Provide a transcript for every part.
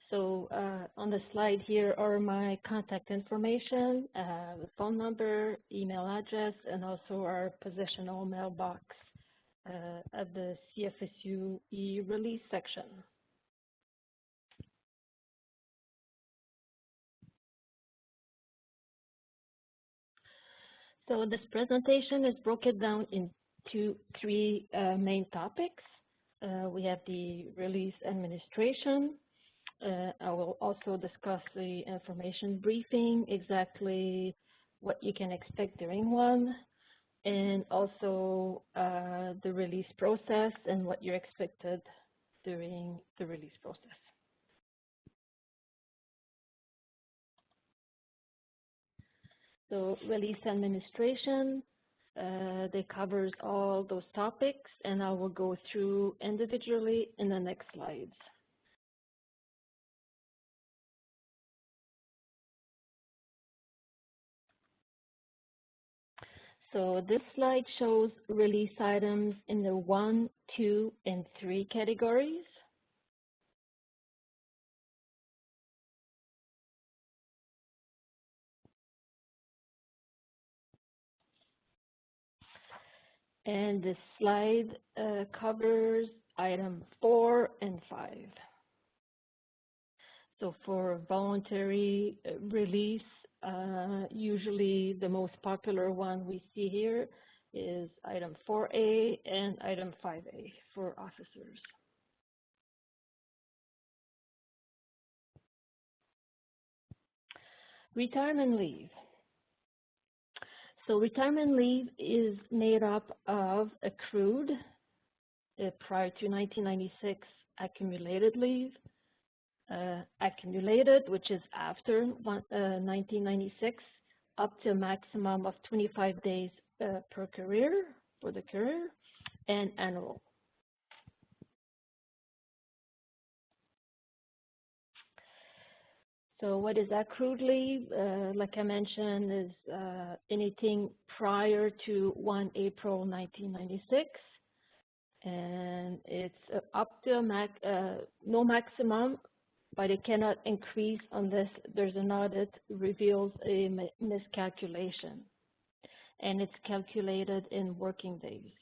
So on the slide here are my contact information, the phone number, email address, and also our positional mailbox at the CFSU e-release section. So this presentation is broken down into three main topics. We have the release administration. I will also discuss the information briefing, exactly what you can expect during one, and also the release process and what you're expected during the release process. So release administration, that covers all those topics, and I will go through individually in the next slides. So this slide shows release items in the 1, 2, and 3 categories. And this slide covers item 4 and 5. So for voluntary release, usually the most popular one we see here is item 4A and item 5A for officers. Retirement leave. So retirement leave is made up of accrued prior to 1996 accumulated leave, accumulated, which is after 1996, up to a maximum of 25 days per career, for the career, and annual. So what is accrued leave? Like I mentioned, is anything prior to 1 April 1996. And it's up to no maximum, but it cannot increase unless there's an audit reveals a miscalculation. And it's calculated in working days.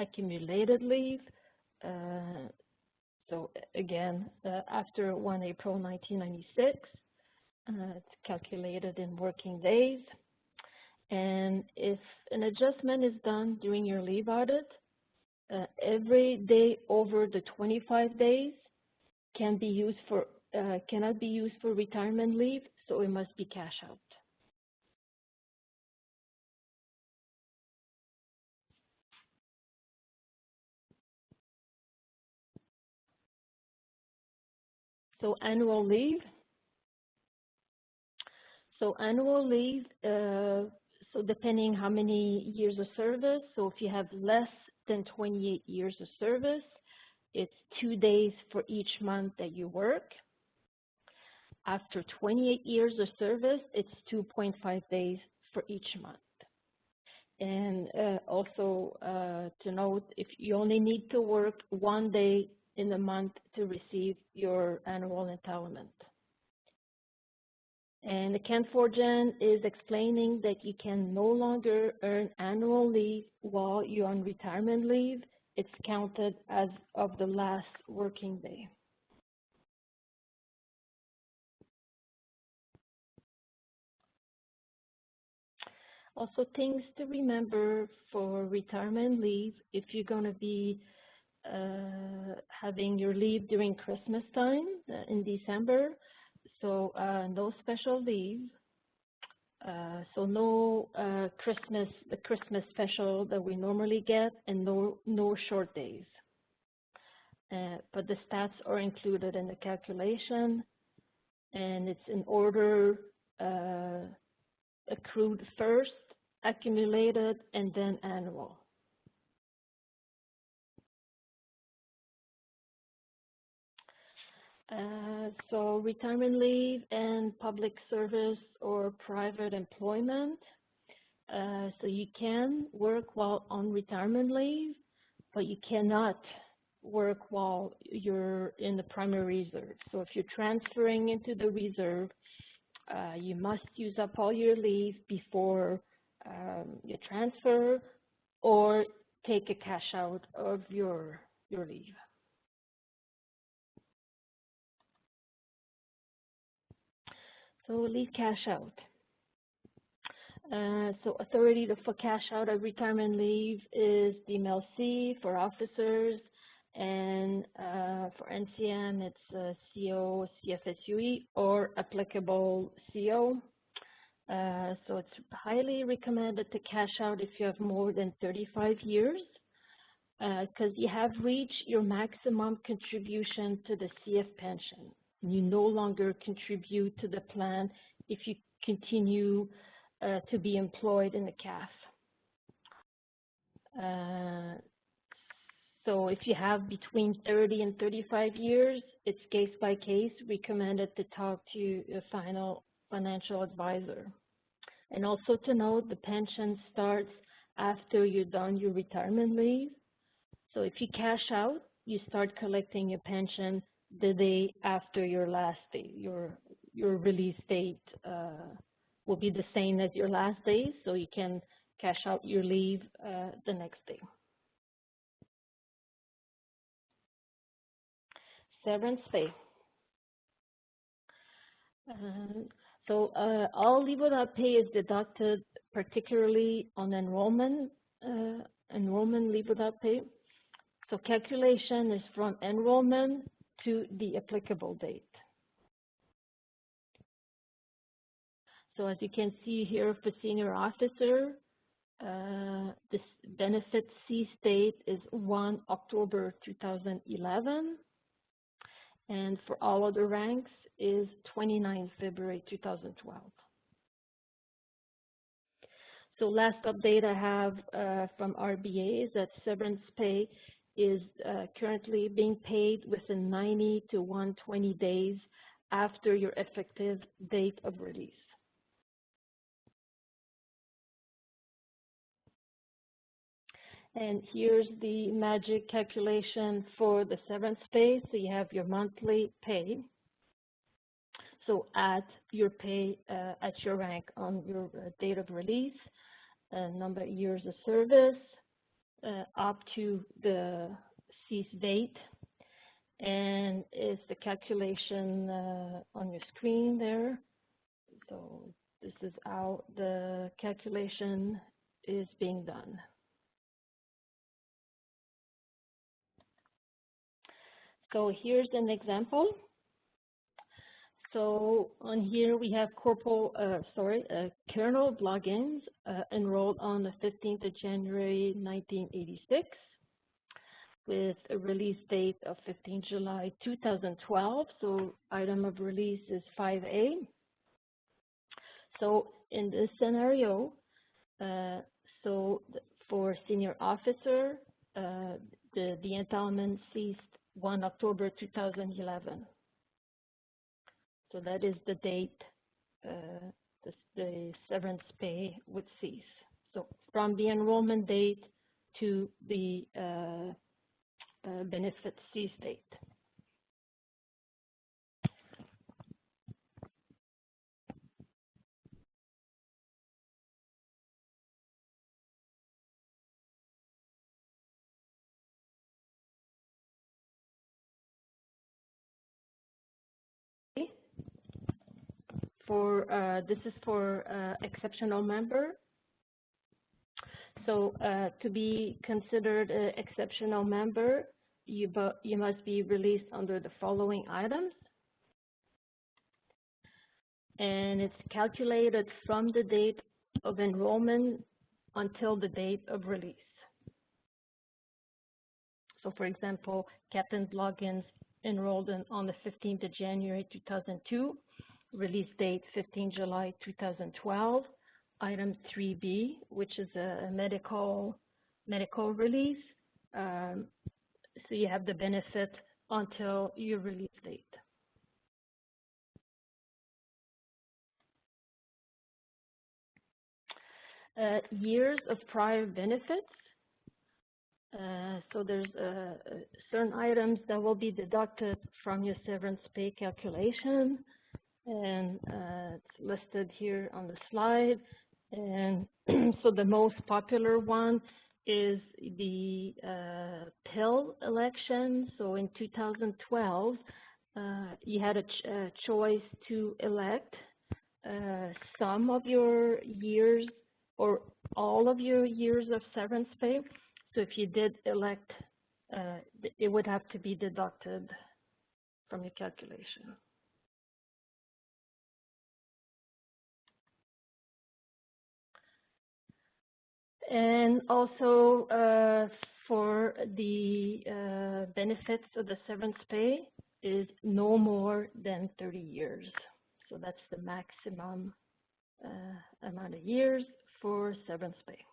Accumulated leave. So again, after 1 April 1996, it's calculated in working days. And if an adjustment is done during your leave audit, every day over the 25 days cannot be used for retirement leave, so it must be cash out. So annual leave. So annual leave, so depending how many years of service, so if you have less than 28 years of service, it's 2 days for each month that you work. After 28 years of service, it's 2.5 days for each month. And also to note, if you only need to work 1 day in the month to receive your annual entitlement. And the CAN 4Gen is explaining that you can no longer earn annual leave while you're on retirement leave. It's counted as of the last working day. Also, things to remember for retirement leave, if you're going to be having your leave during Christmas time in December, so no special leave, so no the Christmas special that we normally get, and no short days. But the stats are included in the calculation, and it's in order accrued first, accumulated, and then annual. So retirement leave and public service or private employment. So you can work while on retirement leave, but you cannot work while you're in the primary reserve. So if you're transferring into the reserve, you must use up all your leave before you transfer, or take a cash out of your leave. So leave cash out. So authority for cash out of retirement leave is the MLC for officers, and for NCM it's CO, CFSUE, or applicable CO. So it's highly recommended to cash out if you have more than 35 years, because you have reached your maximum contribution to the CF pension. You no longer contribute to the plan if you continue to be employed in the CAF. So if you have between 30 and 35 years, it's case by case recommended to talk to a financial advisor. And also to note, the pension starts after you're done your retirement leave. So if you cash out, you start collecting your pension the day after your last day. Your release date will be the same as your last day, so you can cash out your leave the next day. Severance pay. So all leave without pay is deducted, particularly on enrollment leave without pay. So calculation is from enrollment to the applicable date. So as you can see here for senior officer, this benefit cease date is 1 October 2011, and for all other ranks is 29 February 2012. So last update I have from RBA is that severance pay is currently being paid within 90 to 120 days after your effective date of release. And here's the magic calculation for the severance pay. So you have your monthly pay. So add your pay at your rank on your date of release, number of years of service, up to the cease date, and it's the calculation on your screen there. So this is how the calculation is being done. So here's an example. So on here we have Colonel Bloggins enrolled on the 15th of January 1986 with a release date of 15 July 2012. So item of release is 5A. So in this scenario, for senior officer, the entitlement ceased 1 October 2011. So that is the date the severance pay would cease. So from the enrollment date to the benefit cease date. This is for exceptional member. So to be considered an exceptional member, you must be released under the following items. And it's calculated from the date of enrollment until the date of release. So for example, Captain Bloggins enrolled on the 15th of January 2002, release date 15 July 2012, item 3B, which is a medical release. So you have the benefit until your release date. Years of prior benefits. So there's certain items that will be deducted from your severance pay calculation, and it's listed here on the slide. And so the most popular one is the pill election. So in 2012, you had a choice to elect some of your years or all of your years of severance pay. So if you did elect, it would have to be deducted from your calculation. And also for the benefits of the severance pay is no more than 30 years. So that's the maximum amount of years for severance pay.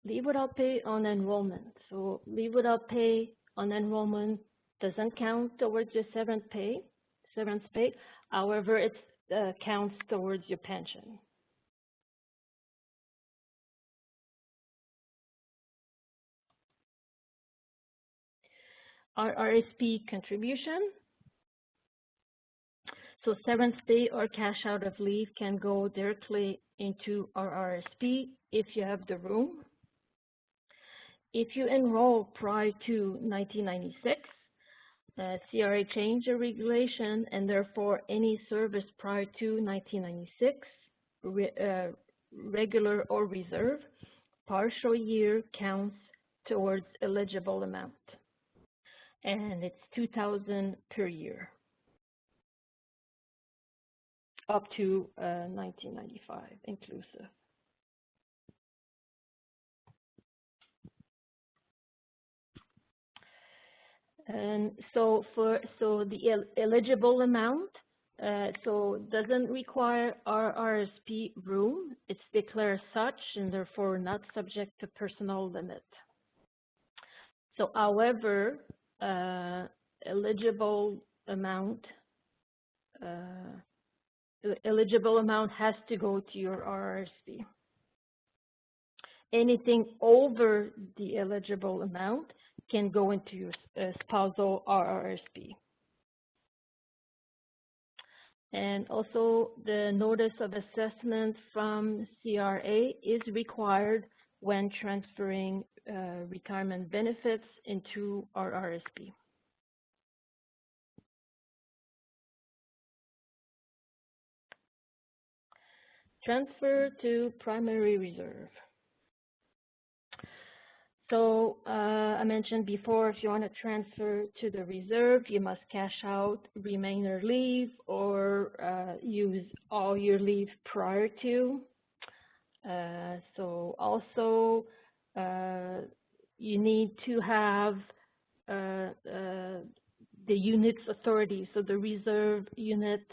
Leave without pay on enrollment. So leave without pay on enrollment doesn't count towards your severance pay. However, it counts towards your pension. Our RSP contribution. So severance pay or cash out of leave can go directly into our RSP if you have the room. If you enroll prior to 1996, CRA changed the regulation, and therefore any service prior to 1996, regular or reserve, partial year counts towards eligible amount. And it's $2,000 per year, up to 1995 inclusive. And so the eligible amount, so doesn't require our RSP room. It's declared such and therefore not subject to personal limit. So however, eligible amount has to go to your RRSP. Anything over the eligible amount can go into your spousal RRSP. And also the notice of assessment from CRA is required when transferring retirement benefits into our RSP. Transfer to primary reserve. So I mentioned before, if you want to transfer to the reserve, you must cash out remainder leave or use all your leave prior to. So also you need to have the unit's authority. So the reserve unit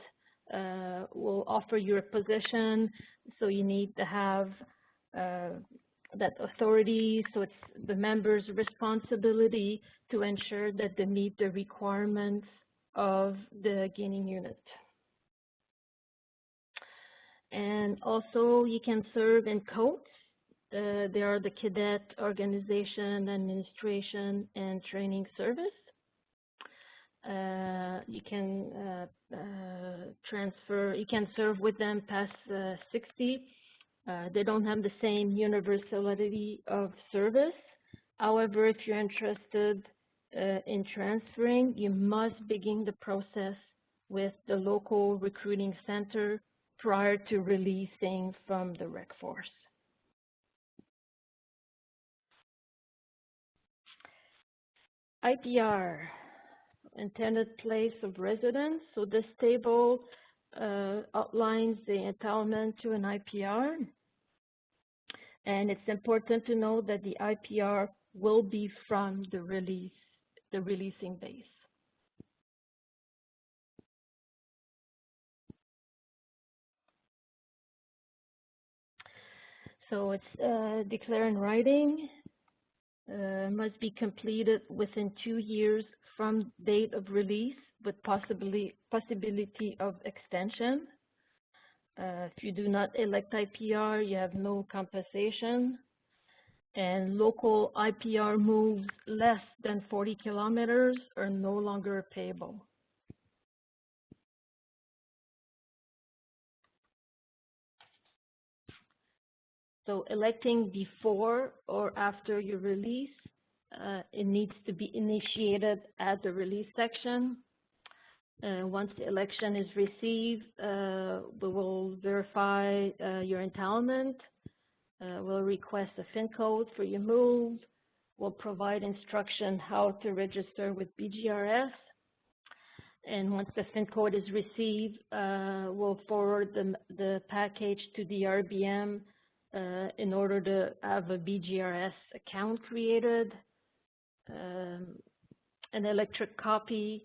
will offer you a position, so you need to have that authority. So it's the member's responsibility to ensure that they meet the requirements of the gaining unit. And also you can serve in codes. They are the cadet organization, administration, and training service. You can serve with them past 60. They don't have the same universality of service. However, if you're interested in transferring, you must begin the process with the local recruiting center prior to releasing from the rec force. IPR, intended place of residence. So this table outlines the entitlement to an IPR. And it's important to know that the IPR will be from the releasing base. So it's declared in writing, must be completed within 2 years from date of release with possibility of extension. If you do not elect IPR, you have no compensation, and local IPR moves less than 40 kilometers are no longer payable. So electing before or after your release, it needs to be initiated at the release section. Once the election is received, we will verify your entitlement. We'll request a FIN code for your move. We'll provide instruction how to register with BGRS. And once the FIN code is received, we'll forward the package to the RBM in order to have a BGRS account created. An electric copy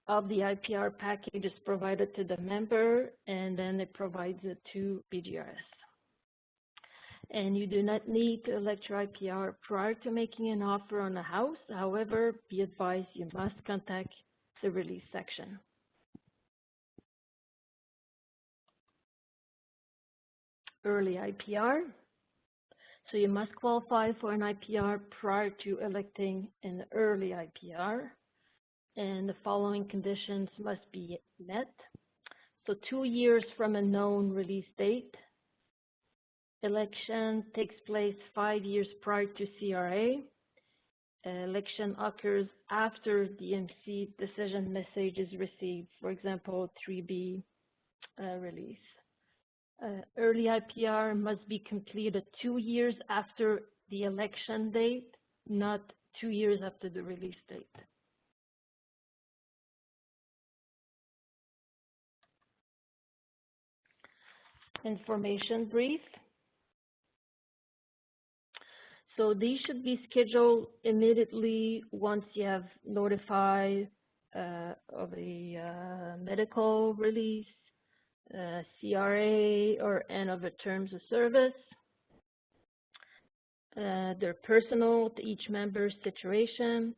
of the IPR package is provided to the member, and then it provides it to BGRS. And you do not need to elect your IPR prior to making an offer on a house. However, be advised you must contact the release section. Early IPR. So you must qualify for an IPR prior to electing an early IPR. And the following conditions must be met. So 2 years from a known release date. Election takes place 5 years prior to CRA. Election occurs after the MC decision message is received, for example, 3B release. Early IPR must be completed 2 years after the election date, not 2 years after the release date. Information brief. So these should be scheduled immediately once you have notified of a medical release, CRA, or end of a terms of service. They're personal to each member's situation,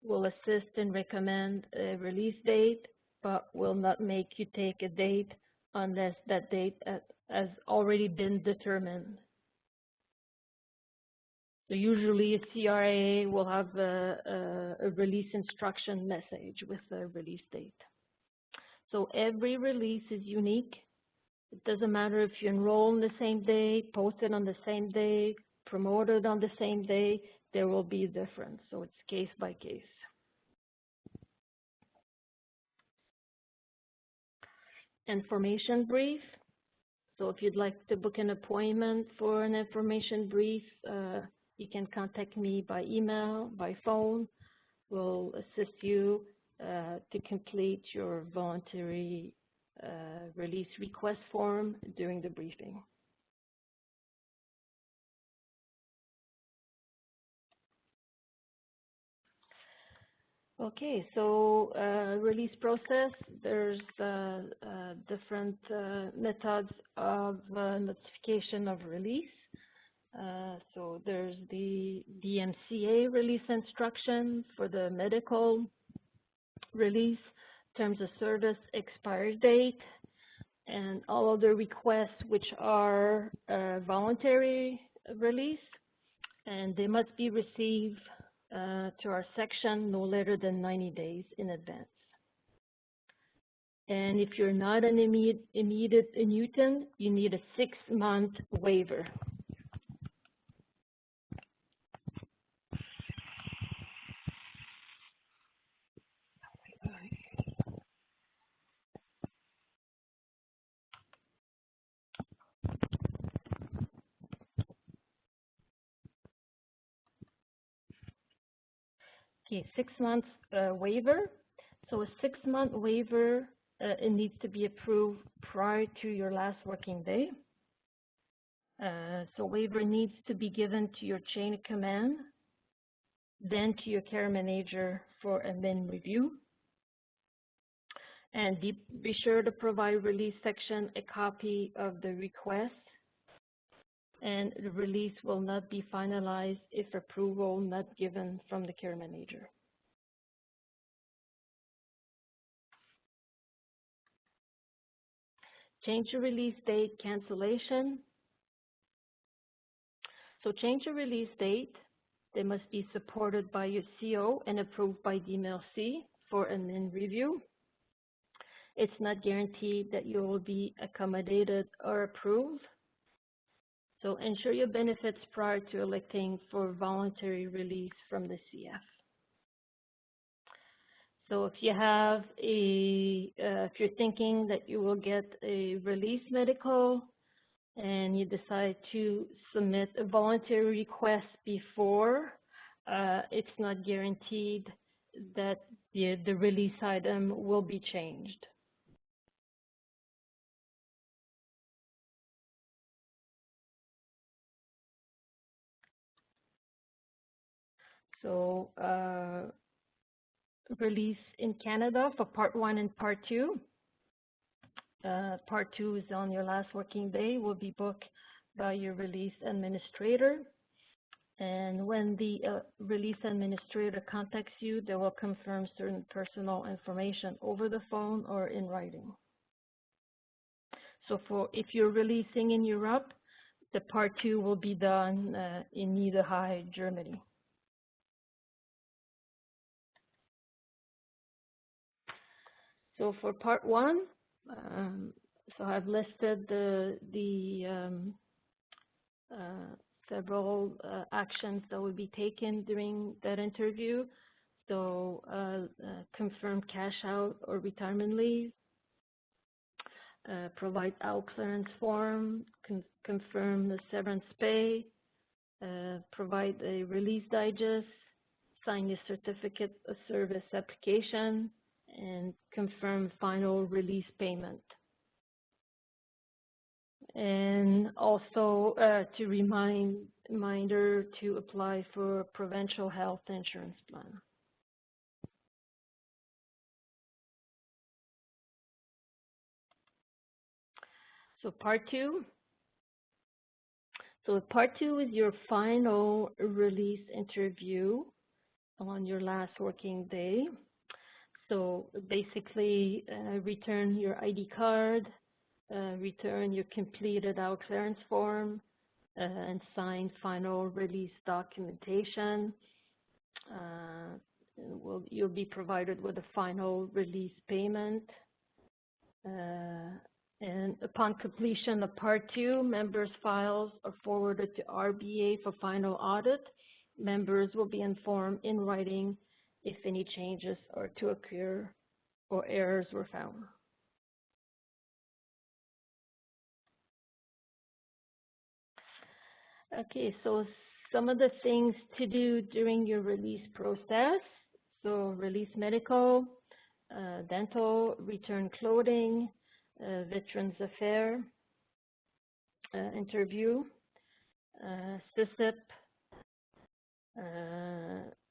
will assist and recommend a release date, but will not make you take a date unless that date has already been determined. So usually a CRA will have a release instruction message with a release date. So every release is unique. It doesn't matter if you enroll on the same day, posted on the same day, promoted on the same day, there will be a difference. So it's case by case. Information brief. So if you'd like to book an appointment for an information brief, you can contact me by email, by phone. We'll assist you to complete your voluntary release request form during the briefing. Okay, so release process, there's different methods of notification of release. So there's the DMCA release instruction for the medical release, terms of service expiry date, and all other requests which are voluntary release, and they must be received to our section no later than 90 days in advance. And if you're not an immediate annuitant, you need a 6-month waiver. Okay, 6 months waiver. So a 6-month waiver, it needs to be approved prior to your last working day. So waiver needs to be given to your chain of command, then to your care manager for a min review. And be sure to provide release section a copy of the request. And the release will not be finalized if approval not given from the care manager. Change of release date cancellation. So change of release date, they must be supported by your CO and approved by DMLC for admin review. It's not guaranteed that you will be accommodated or approved. So ensure your benefits prior to electing for voluntary release from the CF. So if you have if you're thinking that you will get a release medical and you decide to submit a voluntary request before, it's not guaranteed that the release item will be changed. So release in Canada for Part 1 and Part 2. Part 2 is on your last working day, will be booked by your release administrator. And when the release administrator contacts you, they will confirm certain personal information over the phone or in writing. So if you're releasing in Europe, the Part 2 will be done in Niederhai, Germany. So for Part 1, so I've listed several actions that will be taken during that interview. So confirm cash out or retirement leave, provide out clearance form, confirm the severance pay, provide a release digest, sign your certificate of service application, and confirm final release payment. And also reminder to apply for a provincial health insurance plan. So Part 2. So Part 2 is your final release interview on your last working day. So basically, return your ID card, return your completed out clearance form, and sign final release documentation. You'll be provided with a final release payment. And upon completion of Part 2, members' files are forwarded to RBA for final audit. Members will be informed in writing if any changes are to occur or errors were found. Okay, so some of the things to do during your release process. So release medical, dental, return clothing, Veterans Affairs interview, CISIP,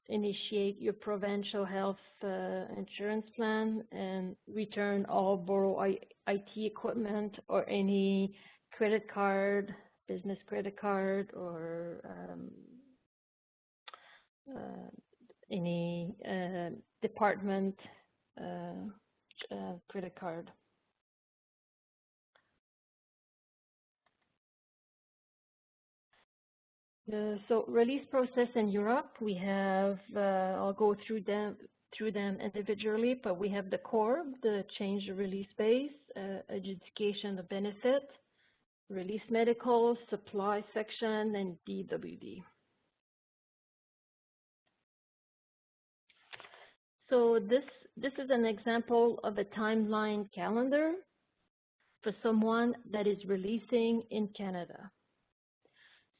initiate your provincial health insurance plan, and return all borrowed IT equipment or any credit card, business credit card, or any department credit card. So release process in Europe, we have, I'll go through them individually, but we have the core, the change of release base, adjudication of benefit, release medical, supply section, and DWD. So this is an example of a timeline calendar for someone that is releasing in Canada.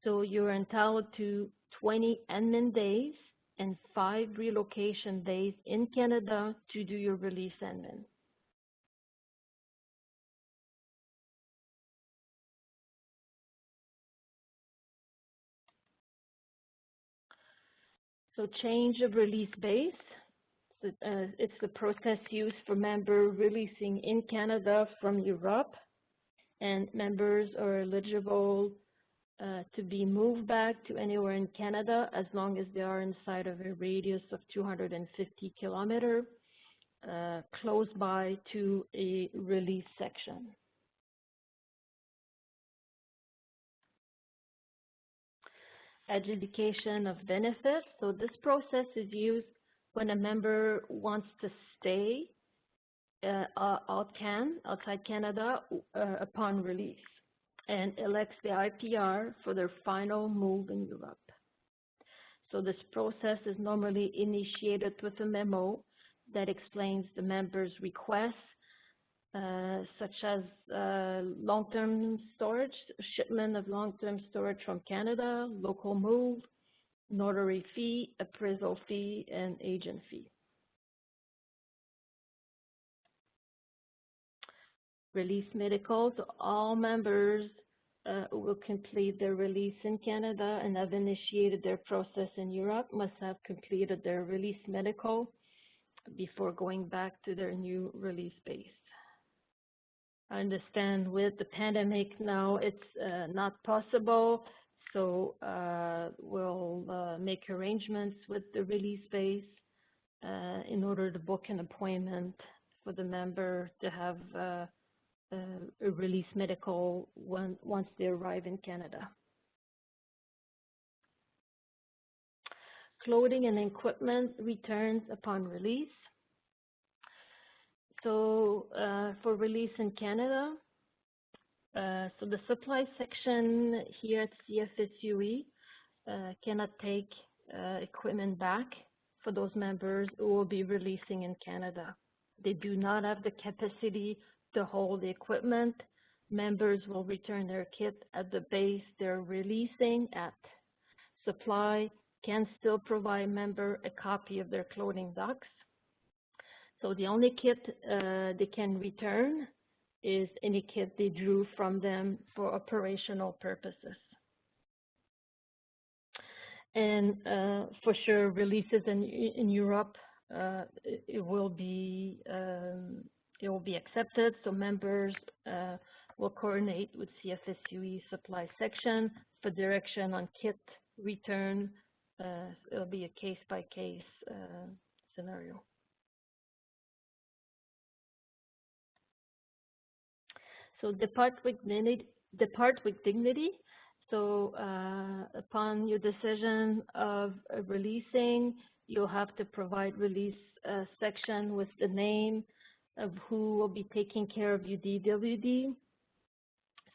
So you're entitled to 20 admin days and 5 relocation days in Canada to do your release admin. So change of release base. It's the process used for member releasing in Canada from Europe, and members are eligible to be moved back to anywhere in Canada as long as they are inside of a radius of 250 kilometers, close by to a release section. adjudication of benefits. So this process is used when a member wants to stay outside Canada upon release and elects the IPR for their final move in Europe. So this process is normally initiated with a memo that explains the member's requests, such as long-term storage, shipment of long-term storage from Canada, local move, notary fee, appraisal fee, and agent fee. Release medical, so all members will complete their release in Canada and have initiated their process in Europe must have completed their release medical before going back to their new release base. I understand with the pandemic now it's not possible, so we'll make arrangements with the release base in order to book an appointment for the member to have a release medical once they arrive in Canada. Clothing and equipment returns upon release. So for release in Canada, so the supply section here at CFSUE cannot take equipment back for those members who will be releasing in Canada. They do not have the capacity to hold the equipment. Members will return their kit at the base they're releasing at. Supply can still provide member a copy of their clothing docs. So the only kit they can return is any kit they drew from them for operational purposes. And for sure, releases in Europe, it will be accepted. So members will coordinate with CFSUE supply section for direction on kit return. It'll be a case-by-case scenario. So depart with dignity. So upon your decision of releasing, you'll have to provide release section with the name of who will be taking care of your DWD.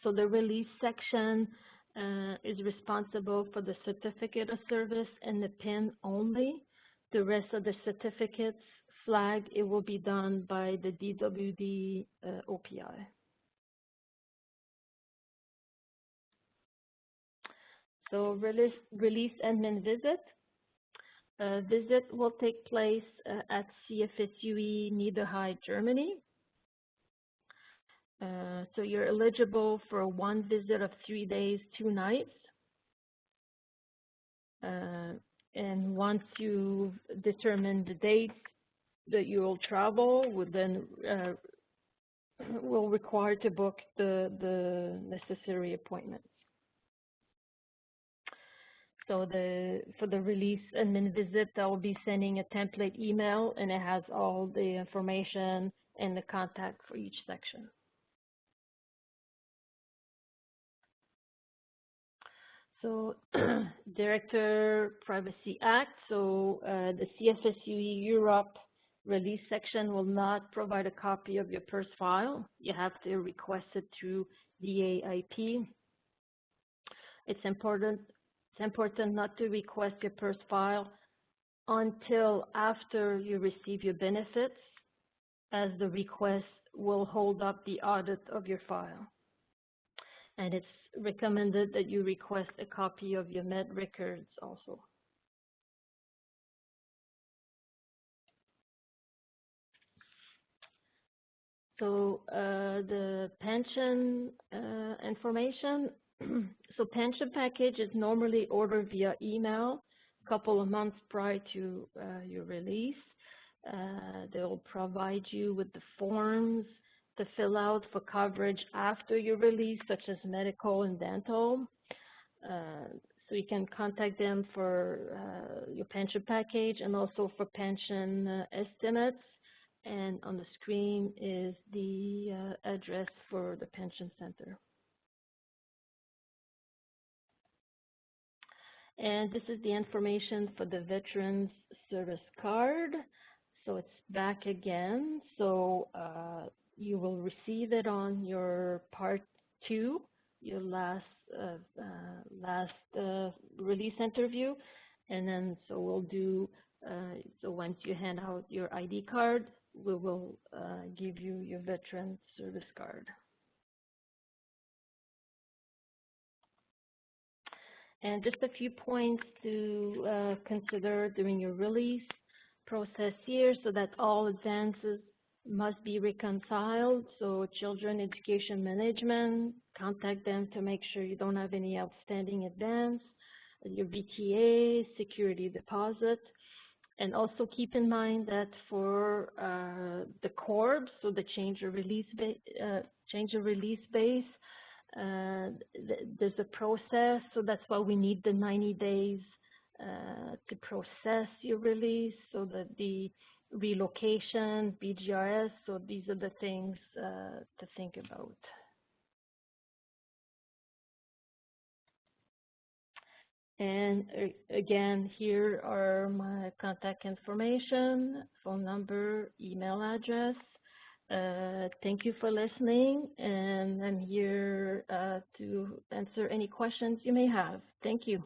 So the release section is responsible for the certificate of service and the PIN only. The rest of the certificates flag, it will be done by the DWD OPI. So release admin visit. Visit will take place at CFSUE Niederrhein, Germany. So you're eligible for one visit of 3 days, 2 nights. And once you've determined the dates that you will travel, we'll require to book the necessary appointments. So for the release admin visit, I will be sending a template email, and it has all the information and the contact for each section. So Director Privacy Act, so the CFSUE Europe release section will not provide a copy of your PERS file. You have to request it through DAIP. It's important not to request your PERS file until after you receive your benefits, as the request will hold up the audit of your file. And it's recommended that you request a copy of your med records also. So the pension information. So pension package is normally ordered via email a couple of months prior to your release. They'll provide you with the forms to fill out for coverage after your release, such as medical and dental. So you can contact them for your pension package and also for pension estimates. And on the screen is the address for the pension center. And this is the information for the Veterans Service Card. So it's back again. So you will receive it on your Part 2, your last release interview. And then so we'll do, so once you hand out your ID card, we will give you your Veteran Service Card. And just a few points to consider during your release process here, so that all advances must be reconciled. So children education management, contact them to make sure you don't have any outstanding advance, your VTA, security deposit. And also keep in mind that for the CORB, so the change of release base, there's a process, so that's why we need the 90 days to process your release, so that the relocation, BGRS, so these are the things to think about. And again, here are my contact information, phone number, email address. Thank you for listening, and I'm here to answer any questions you may have. Thank you.